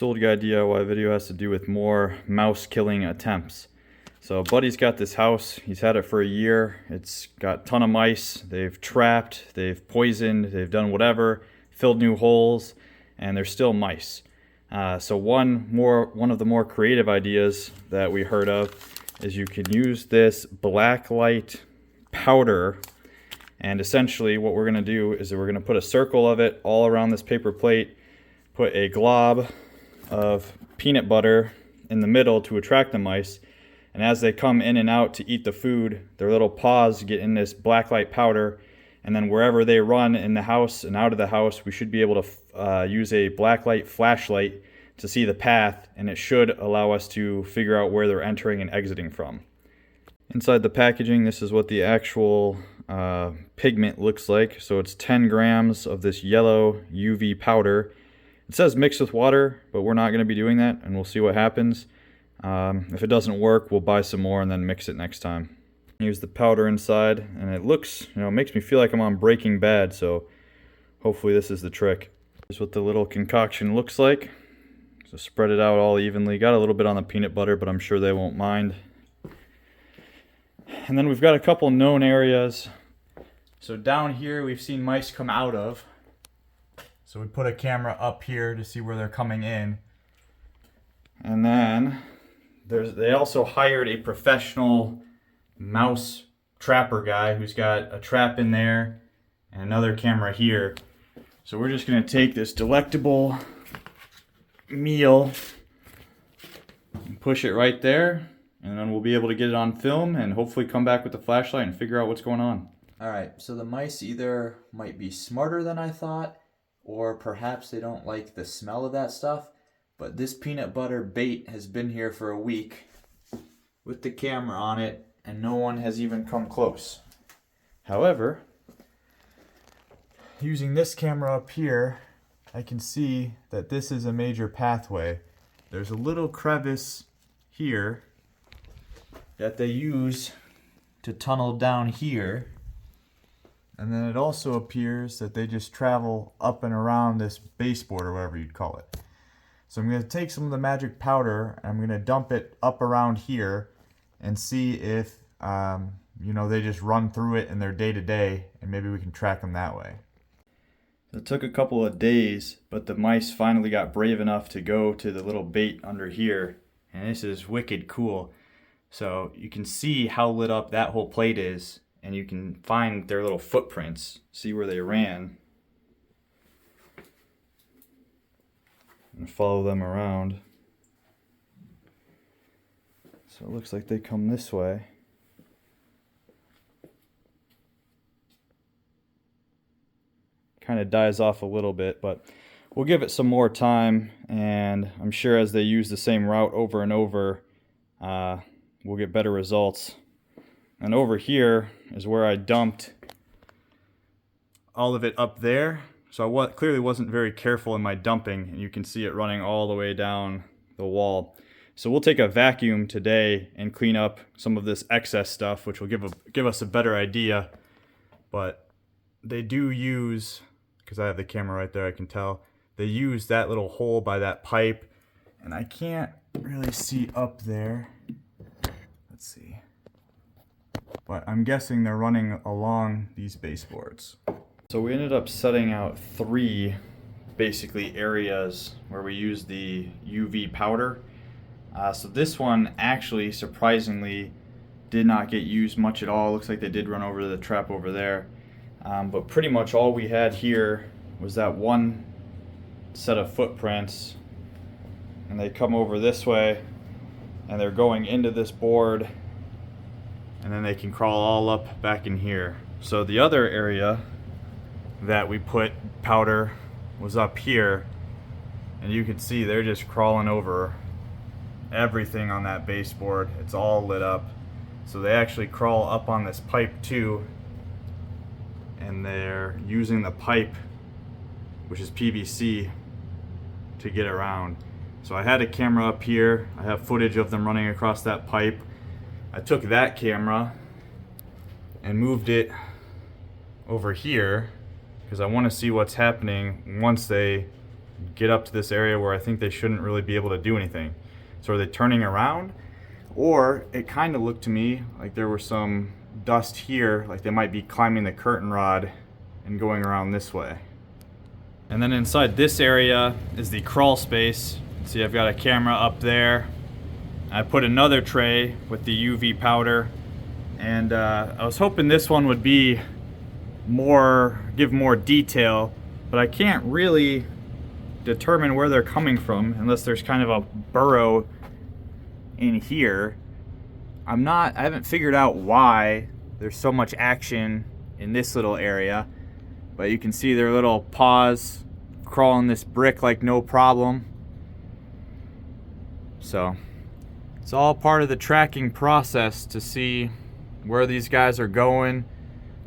This old guy DIY video has to do with more mouse killing attempts. So buddy's got this house, he's had it for a year, it's got a ton of mice, they've trapped, they've poisoned, they've done whatever, filled new holes, and there's still mice. So one of the more creative ideas that we heard of is you can use this Blacklight powder, and essentially what we're going to do is that we're going to put a circle of it all around this paper plate, put a glob of peanut butter in the middle to attract the mice, and as they come in and out to eat the food, their little paws get in this blacklight powder, and then wherever they run in the house and out of the house, we should be able to use a blacklight flashlight to see the path, and it should allow us to figure out where they're entering and exiting from. Inside the packaging, this is what the actual pigment looks like. So it's 10 grams of this yellow UV powder. It says mixed with water, but we're not going to be doing that, and we'll see what happens. If it doesn't work, we'll buy some more and then mix it next time. Use the powder inside, and it looks, it makes me feel like I'm on Breaking Bad, so hopefully this is the trick. Here's what the little concoction looks like. So spread it out all evenly. Got a little bit on the peanut butter, but I'm sure they won't mind. And then we've got a couple known areas. So down here we've seen mice come out of. So we put a camera up here to see where they're coming in. And then they also hired a professional mouse trapper guy who's got a trap in there and another camera here. So we're just going to take this delectable meal and push it right there, and then we'll be able to get it on film and hopefully come back with the flashlight and figure out what's going on. Alright, so the mice either might be smarter than I thought, or perhaps they don't like the smell of that stuff, but this peanut butter bait has been here for a week with the camera on it, and no one has even come close. However, using this camera up here, I can see that this is a major pathway. There's a little crevice here that they use to tunnel down here. And then it also appears that they just travel up and around this baseboard, or whatever you'd call it. So I'm going to take some of the magic powder, and I'm going to dump it up around here and see if, they just run through it in their day-to-day, and maybe we can track them that way. It took a couple of days, but the mice finally got brave enough to go to the little bait under here, and this is wicked cool. So you can see how lit up that whole plate is, and you can find their little footprints, see where they ran, and follow them around. So it looks like they come this way. Kind of dies off a little bit, but we'll give it some more time, and I'm sure as they use the same route over and over, we'll get better results. And over here is where I dumped all of it up there. So I clearly wasn't very careful in my dumping, and you can see it running all the way down the wall. So we'll take a vacuum today and clean up some of this excess stuff, which will give us a better idea. But they do use, because I have the camera right there, I can tell, they use that little hole by that pipe, and I can't really see up there. Let's see. But I'm guessing they're running along these baseboards. So we ended up setting out 3 basically areas where we used the UV powder. So this one actually surprisingly did not get used much at all. Looks like they did run over the trap over there. But pretty much all we had here was that one set of footprints, and they come over this way and they're going into this board, and then they can crawl all up back in here. So the other area that we put powder was up here, and you can see they're just crawling over everything on that baseboard. It's all lit up. So they actually crawl up on this pipe too, and they're using the pipe, which is PVC, to get around. So I had a camera up here. I have footage of them running across that pipe. I took that camera and moved it over here because I want to see what's happening once they get up to this area where I think they shouldn't really be able to do anything. So are they turning around? Or it kind of looked to me like there was some dust here, like they might be climbing the curtain rod and going around this way. And then inside this area is the crawl space. See, I've got a camera up there. I put another tray with the UV powder, and I was hoping this one would be give more detail, but I can't really determine where they're coming from unless there's kind of a burrow in here. I haven't figured out why there's so much action in this little area, but you can see their little paws crawling this brick like no problem. So it's all part of the tracking process to see where these guys are going,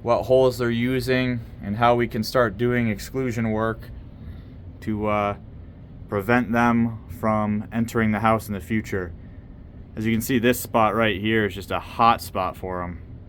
what holes they're using, and how we can start doing exclusion work to prevent them from entering the house in the future. As you can see, this spot right here is just a hot spot for them.